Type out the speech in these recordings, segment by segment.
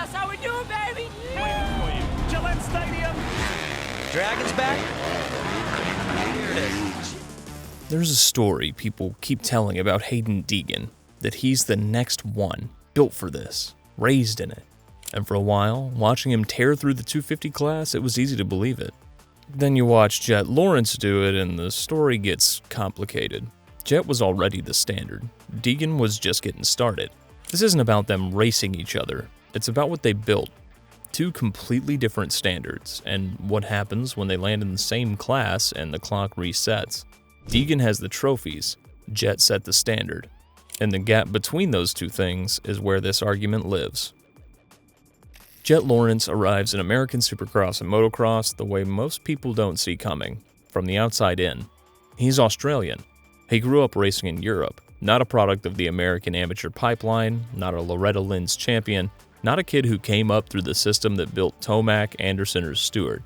That's how we do it, baby! Waiting for you. Gillette Stadium. Dragon's back. Here it is. There's a story people keep telling about Haiden Deegan, that he's the next one, built for this, raised in it. And for a while, watching him tear through the 250 class, it was easy to believe it. Then you watch Jett Lawrence do it, and the story gets complicated. Jett was already the standard. Deegan was just getting started. This isn't about them racing each other. It's about what they built. Two completely different standards, and what happens when they land in the same class and the clock resets. Deegan has the trophies, Jett set the standard. And the gap between those two things is where this argument lives. Jett Lawrence arrives in American Supercross and Motocross the way most people don't see coming, from the outside in. He's Australian. He grew up racing in Europe, not a product of the American amateur pipeline, not a Loretta Lynn's champion, not a kid who came up through the system that built Tomac, Anderson, or Stewart.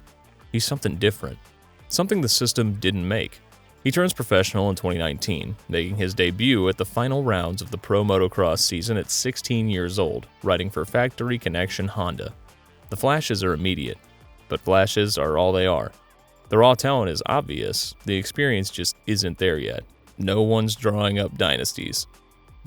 He's something different, something the system didn't make. He turns professional in 2019, making his debut at the final rounds of the Pro Motocross season at 16 years old, riding for Factory Connection Honda. The flashes are immediate, but flashes are all they are. The raw talent is obvious, the experience just isn't there yet. No one's drawing up dynasties.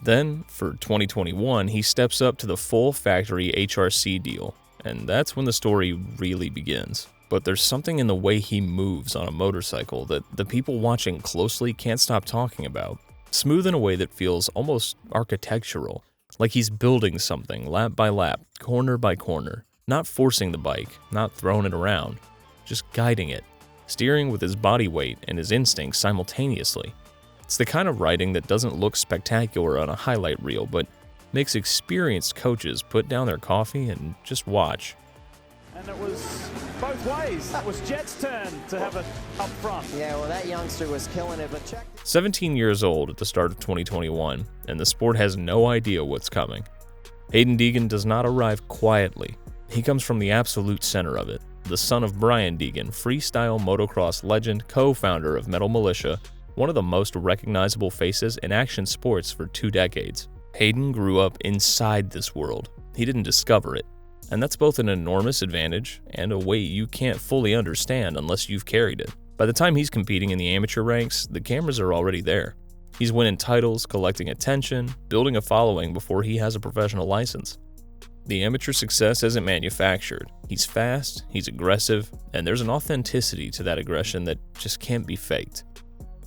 Then, for 2021, he steps up to the full factory HRC deal, and that's when the story really begins. But there's something in the way he moves on a motorcycle that the people watching closely can't stop talking about. Smooth in a way that feels almost architectural, like he's building something lap by lap, corner by corner, not forcing the bike, not throwing it around, just guiding it, steering with his body weight and his instincts simultaneously. It's the kind of riding that doesn't look spectacular on a highlight reel, but makes experienced coaches put down their coffee and just watch. And it was both ways. That was Jett's turn to have it up front. Yeah, well, that youngster was killing it, but check. 17 years old at the start of 2021, and the sport has no idea what's coming. Haiden Deegan does not arrive quietly. He comes from the absolute center of it, the son of Brian Deegan, freestyle motocross legend, co-founder of Metal Militia, one of the most recognizable faces in action sports for 2 decades. Haiden grew up inside this world. He didn't discover it. And that's both an enormous advantage and a weight you can't fully understand unless you've carried it. By the time he's competing in the amateur ranks, the cameras are already there. He's winning titles, collecting attention, building a following before he has a professional license. The amateur success isn't manufactured. He's fast, he's aggressive, and there's an authenticity to that aggression that just can't be faked.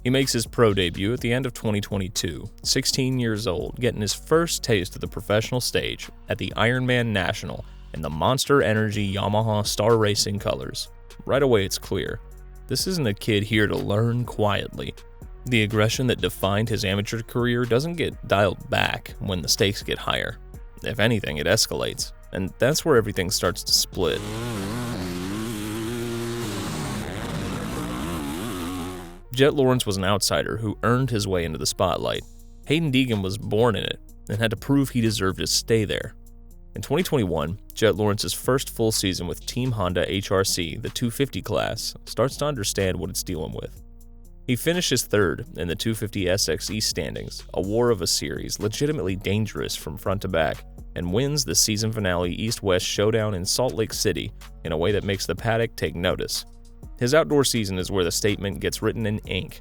He makes his pro debut at the end of 2022, 16 years old, getting his first taste of the professional stage at the Ironman National in the Monster Energy Yamaha Star Racing colors. Right away it's clear, this isn't a kid here to learn quietly. The aggression that defined his amateur career doesn't get dialed back when the stakes get higher. If anything, it escalates, and that's where everything starts to split. Jett Lawrence was an outsider who earned his way into the spotlight. Haiden Deegan was born in it and had to prove he deserved to stay there. In 2021, Jett Lawrence's first full season with Team Honda HRC, the 250 class, starts to understand what it's dealing with. He finishes third in the 250 SXE standings, a war of a series legitimately dangerous from front to back, and wins the season finale East-West showdown in Salt Lake City in a way that makes the paddock take notice. His outdoor season is where the statement gets written in ink.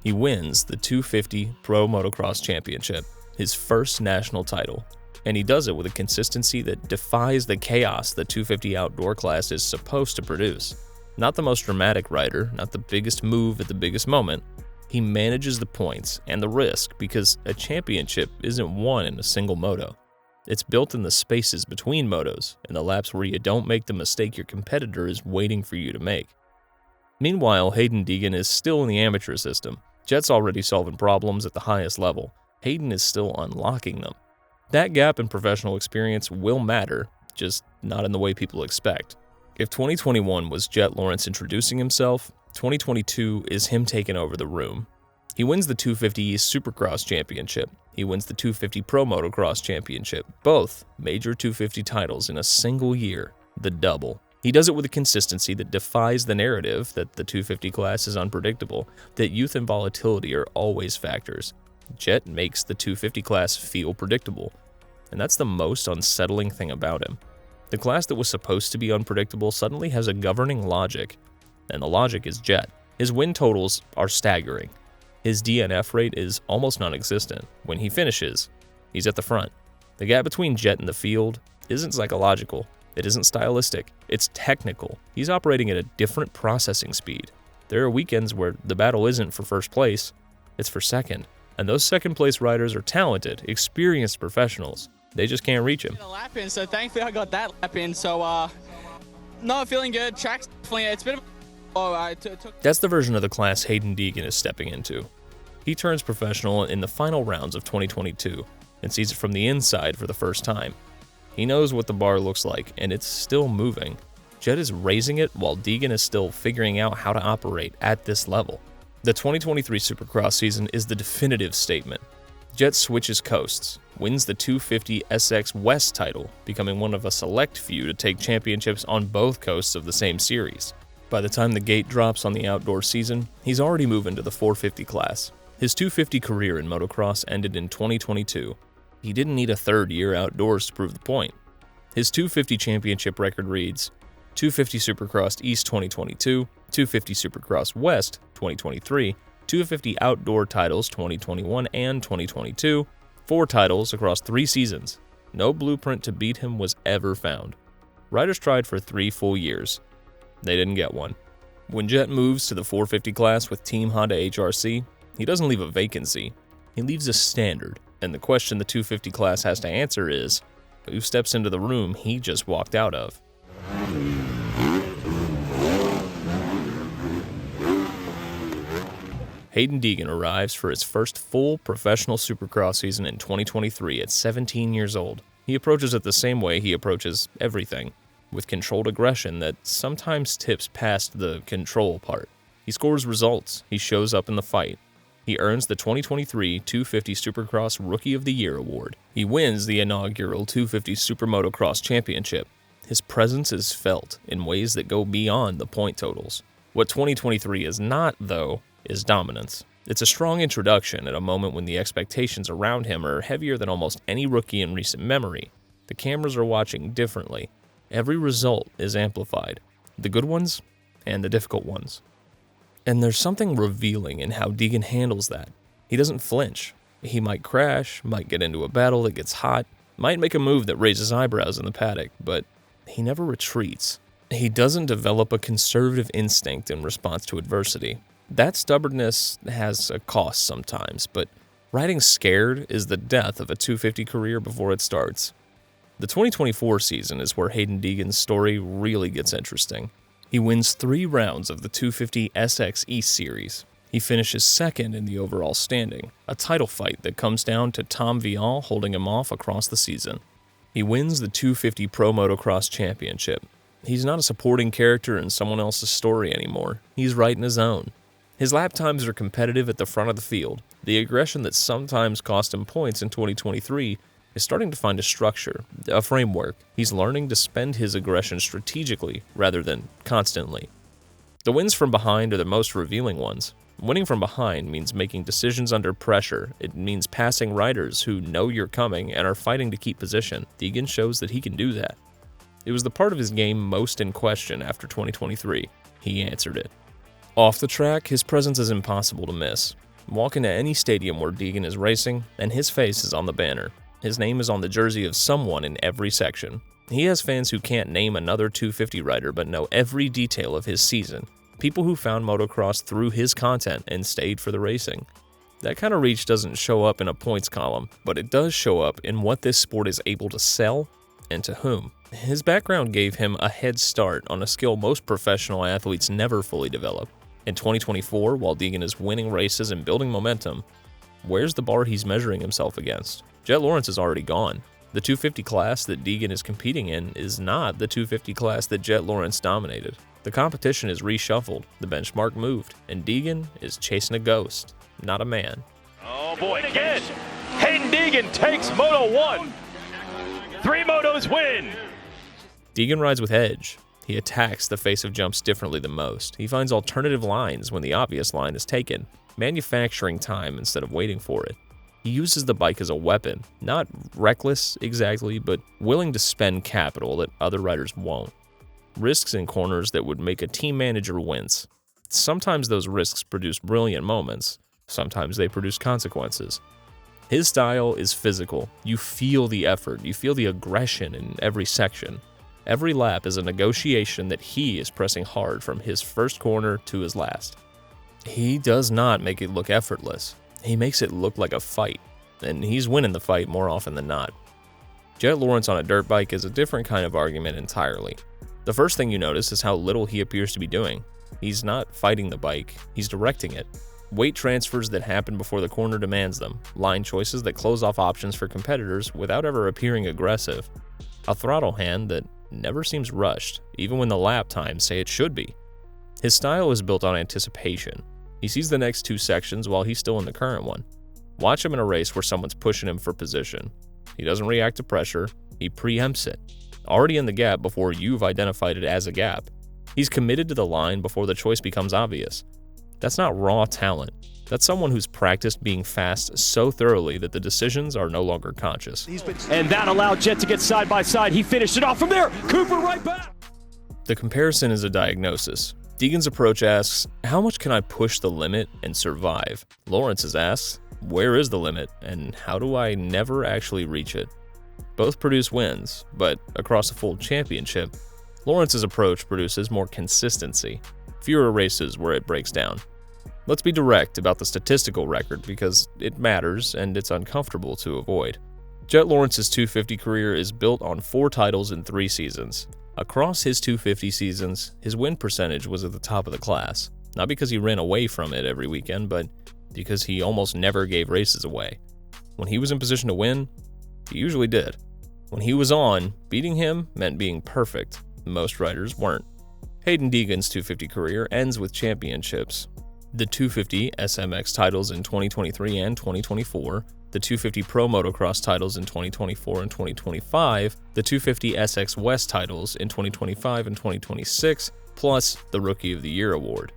He wins the 250 Pro Motocross Championship, his first national title, and he does it with a consistency that defies the chaos the 250 outdoor class is supposed to produce. Not the most dramatic rider, not the biggest move at the biggest moment. He manages the points and the risk because a championship isn't won in a single moto. It's built in the spaces between motos, in the laps where you don't make the mistake your competitor is waiting for you to make. Meanwhile, Haiden Deegan is still in the amateur system. Jett's already solving problems at the highest level. Haiden is still unlocking them. That gap in professional experience will matter, just not in the way people expect. If 2021 was Jett Lawrence introducing himself, 2022 is him taking over the room. He wins the 250 East Supercross Championship. He wins the 250 Pro Motocross Championship, both major 250 titles in a single year, the double. He does it with a consistency that defies the narrative that the 250 class is unpredictable, that youth and volatility are always factors. Jett makes the 250 class feel predictable, and that's the most unsettling thing about him. The class that was supposed to be unpredictable suddenly has a governing logic, and the logic is Jett. His win totals are staggering. His DNF rate is almost non-existent. When he finishes, he's at the front. The gap between Jett and the field isn't psychological. It isn't stylistic. It's technical. He's operating at a different processing speed. There are weekends where the battle isn't for first place, it's for second. And those second place riders are talented, experienced professionals. They just can't reach him. A lap in, so thankfully I got that lap in. So, not feeling good. Track's definitely, it's been That's the version of the class Haiden Deegan is stepping into. He turns professional in the final rounds of 2022 and sees it from the inside for the first time. He knows what the bar looks like, and it's still moving. Jett is raising it while Deegan is still figuring out how to operate at this level. The 2023 Supercross season is the definitive statement. Jett switches coasts, wins the 250 SX West title, becoming one of a select few to take championships on both coasts of the same series. By the time the gate drops on the outdoor season, he's already moving to the 450 class. His 250 career in motocross ended in 2022. He didn't need a third year outdoors to prove the point. His 250 championship record reads 250 Supercross East 2022, 250 Supercross West 2023, 250 outdoor titles 2021 and 2022, 4 titles across 3 seasons. No blueprint to beat him was ever found. Riders tried for 3 full years. They didn't get one. When Jett moves to the 450 class with Team Honda HRC, he doesn't leave a vacancy. He leaves a standard, and the question the 250 class has to answer is, who steps into the room he just walked out of? Haiden Deegan arrives for his first full professional Supercross season in 2023 at 17 years old. He approaches it the same way he approaches everything, with controlled aggression that sometimes tips past the control part. He scores results, he shows up in the fight. He earns the 2023 250 Supercross Rookie of the Year award. He wins the inaugural 250 Super Motocross Championship. His presence is felt in ways that go beyond the point totals. What 2023 is not, though, is dominance. It's a strong introduction at a moment when the expectations around him are heavier than almost any rookie in recent memory. The cameras are watching differently. Every result is amplified, the good ones and the difficult ones. And there's something revealing in how Deegan handles that. He doesn't flinch. He might crash, might get into a battle that gets hot, might make a move that raises eyebrows in the paddock, but he never retreats. He doesn't develop a conservative instinct in response to adversity. That stubbornness has a cost sometimes, but riding scared is the death of a 250 career before it starts. The 2024 season is where Haiden Deegan's story really gets interesting. He wins 3 rounds of the 250 SX East Series. He finishes second in the overall standing, a title fight that comes down to Tom Vial holding him off across the season. He wins the 250 Pro Motocross Championship. He's not a supporting character in someone else's story anymore. He's writing his own. His lap times are competitive at the front of the field. The aggression that sometimes cost him points in 2023 is starting to find a structure, a framework. He's learning to spend his aggression strategically rather than constantly. The wins from behind are the most revealing ones. Winning from behind means making decisions under pressure. It means passing riders who know you're coming and are fighting to keep position. Deegan shows that he can do that. It was the part of his game most in question after 2023. He answered it. Off the track, his presence is impossible to miss. Walk into any stadium where Deegan is racing, and his face is on the banner. His name is on the jersey of someone in every section. He has fans who can't name another 250 rider but know every detail of his season. People who found motocross through his content and stayed for the racing. That kind of reach doesn't show up in a points column, but it does show up in what this sport is able to sell and to whom. His background gave him a head start on a skill most professional athletes never fully develop. In 2024, while Deegan is winning races and building momentum, where's the bar he's measuring himself against? Jett Lawrence is already gone. The 250 class that Deegan is competing in is not the 250 class that Jett Lawrence dominated. The competition is reshuffled, the benchmark moved, and Deegan is chasing a ghost, not a man. Oh boy, again! Haiden Deegan takes Moto 1! 3 motos win! Deegan rides with edge. He attacks the face of jumps differently than most. He finds alternative lines when the obvious line is taken, manufacturing time instead of waiting for it. He uses the bike as a weapon, not reckless exactly, but willing to spend capital that other riders won't. Risks in corners that would make a team manager wince. Sometimes those risks produce brilliant moments, sometimes they produce consequences. His style is physical. You feel the effort, you feel the aggression in every section. Every lap is a negotiation that he is pressing hard from his first corner to his last. He does not make it look effortless. He makes it look like a fight, and he's winning the fight more often than not. Jett Lawrence on a dirt bike is a different kind of argument entirely. The first thing you notice is how little he appears to be doing. He's not fighting the bike, he's directing it. Weight transfers that happen before the corner demands them, line choices that close off options for competitors without ever appearing aggressive, a throttle hand that never seems rushed, even when the lap times say it should be. His style is built on anticipation. He sees the next two sections while he's still in the current one. Watch him in a race where someone's pushing him for position. He doesn't react to pressure, he preempts it. Already in the gap before you've identified it as a gap. He's committed to the line before the choice becomes obvious. That's not raw talent. That's someone who's practiced being fast so thoroughly that the decisions are no longer conscious. And that allowed Jett to get side by side. He finished it off from there. Cooper right back. The comparison is a diagnosis. Deegan's approach asks, how much can I push the limit and survive? Lawrence's asks, where is the limit and how do I never actually reach it? Both produce wins, but across a full championship, Lawrence's approach produces more consistency, fewer races where it breaks down. Let's be direct about the statistical record because it matters and it's uncomfortable to avoid. Jett Lawrence's 250 career is built on 4 titles in 3 seasons. Across his 250 seasons, his win percentage was at the top of the class, not because he ran away from it every weekend, but because he almost never gave races away. When he was in position to win, he usually did. When he was on, beating him meant being perfect. Most riders weren't. Haiden Deegan's 250 career ends with championships. The 250 SMX titles in 2023 and 2024, the 250 Pro Motocross titles in 2024 and 2025, the 250 SX West titles in 2025 and 2026, plus the Rookie of the Year award.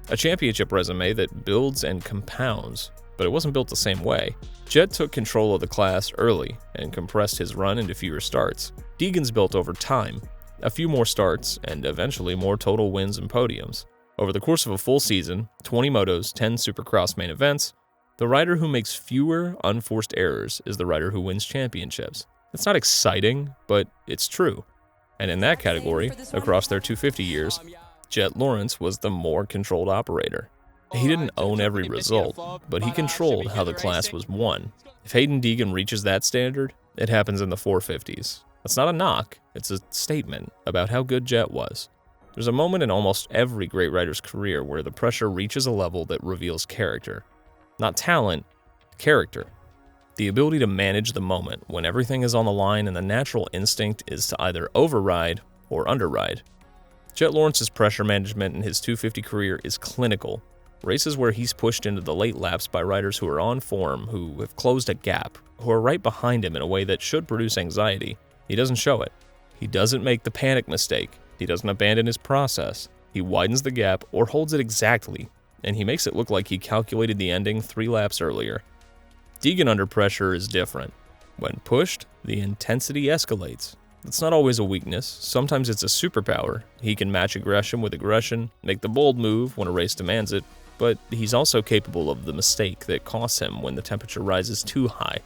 A championship resume that builds and compounds, but it wasn't built the same way. Jett took control of the class early and compressed his run into fewer starts. Deegan's built over time, a few more starts, and eventually more total wins and podiums. Over the course of a full season, 20 motos, 10 Supercross main events, the rider who makes fewer unforced errors is the rider who wins championships. It's not exciting, but it's true. And in that category, across their 250 years, Jett Lawrence was the more controlled operator. He didn't own every result, but he controlled how the class was won. If Haiden Deegan reaches that standard, it happens in the 450s. That's not a knock, it's a statement about how good Jett was. There's a moment in almost every great rider's career where the pressure reaches a level that reveals character. Not talent, character. The ability to manage the moment when everything is on the line and the natural instinct is to either override or underride. Jett Lawrence's pressure management in his 250 career is clinical. Races where he's pushed into the late laps by riders who are on form, who have closed a gap, who are right behind him in a way that should produce anxiety. He doesn't show it. He doesn't make the panic mistake. He doesn't abandon his process. He widens the gap or holds it exactly, and he makes it look like he calculated the ending 3 laps earlier. Deegan under pressure is different. When pushed, the intensity escalates. It's not always a weakness, sometimes it's a superpower. He can match aggression with aggression, make the bold move when a race demands it, but he's also capable of the mistake that costs him when the temperature rises too high.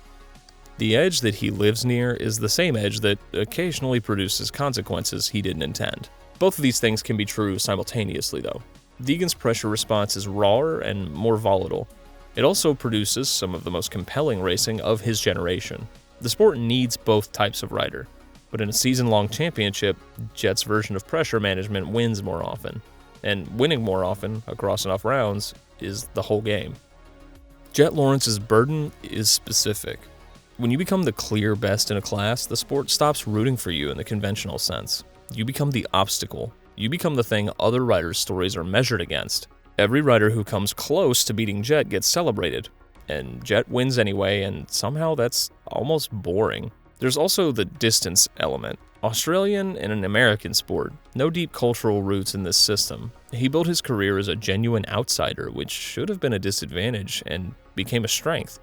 The edge that he lives near is the same edge that occasionally produces consequences he didn't intend. Both of these things can be true simultaneously, though. Deegan's pressure response is rawer and more volatile. It also produces some of the most compelling racing of his generation. The sport needs both types of rider, but in a season-long championship, Jett's version of pressure management wins more often. And winning more often, across enough rounds, is the whole game. Jett Lawrence's burden is specific. When you become the clear best in a class, the sport stops rooting for you in the conventional sense. You become the obstacle. You become the thing other riders' stories are measured against. Every rider who comes close to beating Jett gets celebrated, and Jett wins anyway, and somehow that's almost boring. There's also the distance element. Australian and an American sport, no deep cultural roots in this system. He built his career as a genuine outsider, which should have been a disadvantage and became a strength.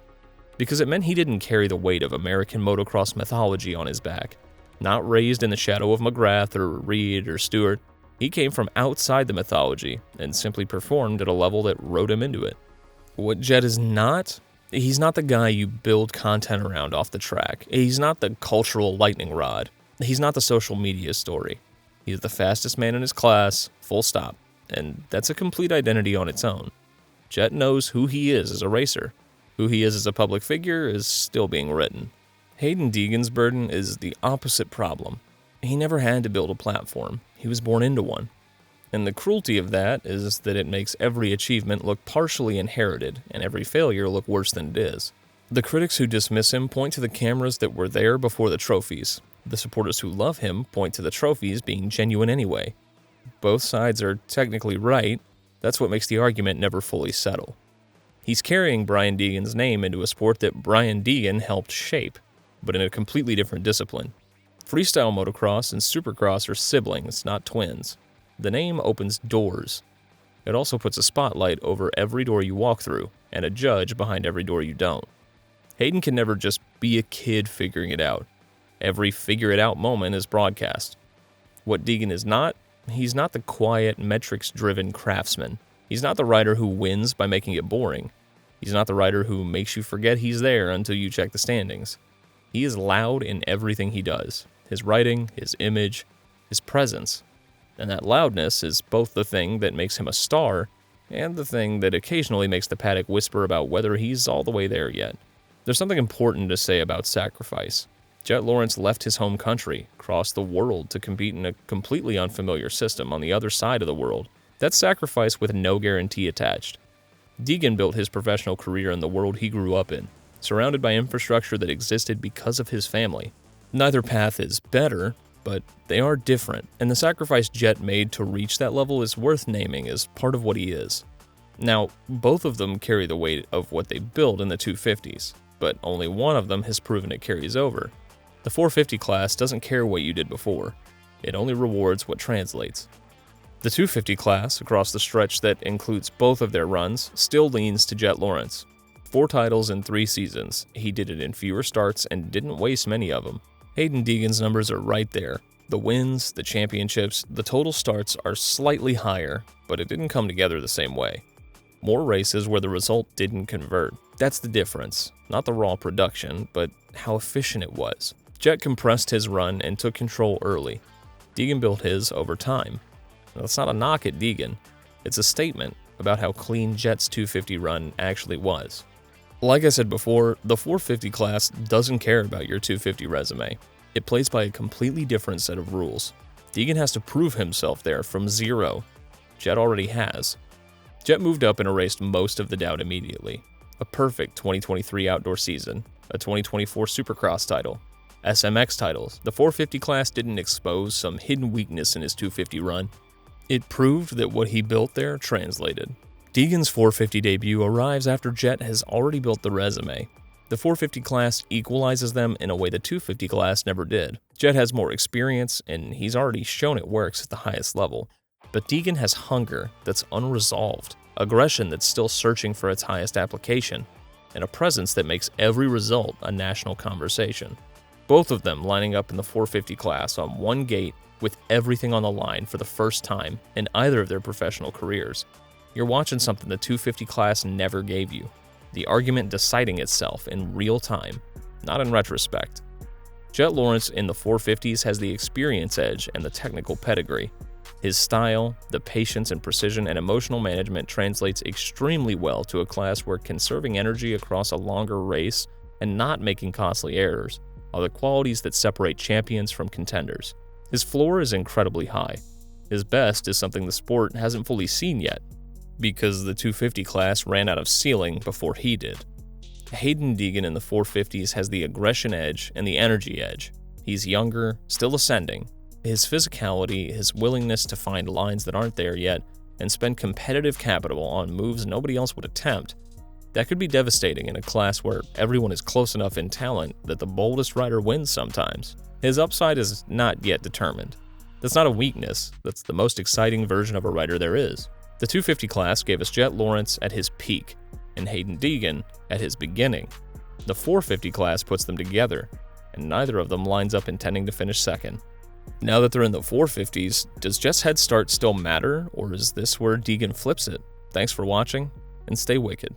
because it meant he didn't carry the weight of American motocross mythology on his back. Not raised in the shadow of McGrath or Reed or Stewart, he came from outside the mythology and simply performed at a level that wrote him into it. What Jett is not, he's not the guy you build content around off the track. He's not the cultural lightning rod. He's not the social media story. He's the fastest man in his class, full stop. And that's a complete identity on its own. Jett knows who he is as a racer. Who he is as a public figure is still being written. Haiden Deegan's burden is the opposite problem. He never had to build a platform. He was born into one. And the cruelty of that is that it makes every achievement look partially inherited and every failure look worse than it is. The critics who dismiss him point to the cameras that were there before the trophies. The supporters who love him point to the trophies being genuine anyway. Both sides are technically right. That's what makes the argument never fully settle. He's carrying Brian Deegan's name into a sport that Brian Deegan helped shape, but in a completely different discipline. Freestyle motocross and supercross are siblings, not twins. The name opens doors. It also puts a spotlight over every door you walk through, and a judge behind every door you don't. Haiden can never just be a kid figuring it out. Every figure-it-out moment is broadcast. What Deegan is not, he's not the quiet, metrics-driven craftsman. He's not the rider who wins by making it boring. He's not the rider who makes you forget he's there until you check the standings. He is loud in everything he does. His writing, his image, his presence. And that loudness is both the thing that makes him a star and the thing that occasionally makes the paddock whisper about whether he's all the way there yet. There's something important to say about sacrifice. Jett Lawrence left his home country, crossed the world to compete in a completely unfamiliar system on the other side of the world. That's sacrifice with no guarantee attached. Deegan built his professional career in the world he grew up in, surrounded by infrastructure that existed because of his family. Neither path is better, but they are different, and the sacrifice Jett made to reach that level is worth naming as part of what he is. Now, both of them carry the weight of what they built in the 250s, but only one of them has proven it carries over. The 450 class doesn't care what you did before. It only rewards what translates. The 250 class, across the stretch that includes both of their runs, still leans to Jett Lawrence. 4 titles in 3 seasons. He did it in fewer starts and didn't waste many of them. Haiden Deegan's numbers are right there. The wins, the championships, the total starts are slightly higher, but it didn't come together the same way. More races where the result didn't convert. That's the difference. Not the raw production, but how efficient it was. Jett compressed his run and took control early. Deegan built his over time. Now, that's not a knock at Deegan. It's a statement about how clean Jett's 250 run actually was. Like I said before, the 450 class doesn't care about your 250 resume. It plays by a completely different set of rules. Deegan has to prove himself there from zero. Jett already has. Jett moved up and erased most of the doubt immediately. A perfect 2023 outdoor season, a 2024 Supercross title, SMX titles. The 450 class didn't expose some hidden weakness in his 250 run. It proved that what he built there translated. Deegan's 450 debut arrives after Jett has already built the resume. The 450 class equalizes them in a way the 250 class never did. Jett has more experience, and he's already shown it works at the highest level. But Deegan has hunger that's unresolved, aggression that's still searching for its highest application, and a presence that makes every result a national conversation. Both of them lining up in the 450 class on one gate with everything on the line for the first time in either of their professional careers. You're watching something the 250 class never gave you. The argument deciding itself in real time, not in retrospect. Jett Lawrence in the 450s has the experience edge and the technical pedigree. His style, the patience and precision and emotional management translates extremely well to a class where conserving energy across a longer race and not making costly errors are the qualities that separate champions from contenders. His floor is incredibly high. His best is something the sport hasn't fully seen yet, because the 250 class ran out of ceiling before he did. Haiden Deegan in the 450s has the aggression edge and the energy edge. He's younger, still ascending. His physicality, his willingness to find lines that aren't there yet, and spend competitive capital on moves nobody else would attempt, that could be devastating in a class where everyone is close enough in talent that the boldest rider wins sometimes. His upside is not yet determined. That's not a weakness, that's the most exciting version of a rider there is. The 250 class gave us Jett Lawrence at his peak, and Haiden Deegan at his beginning. The 450 class puts them together, and neither of them lines up intending to finish second. Now that they're in the 450s, does Jett's head start still matter, or is this where Deegan flips it? Thanks for watching, and stay wicked.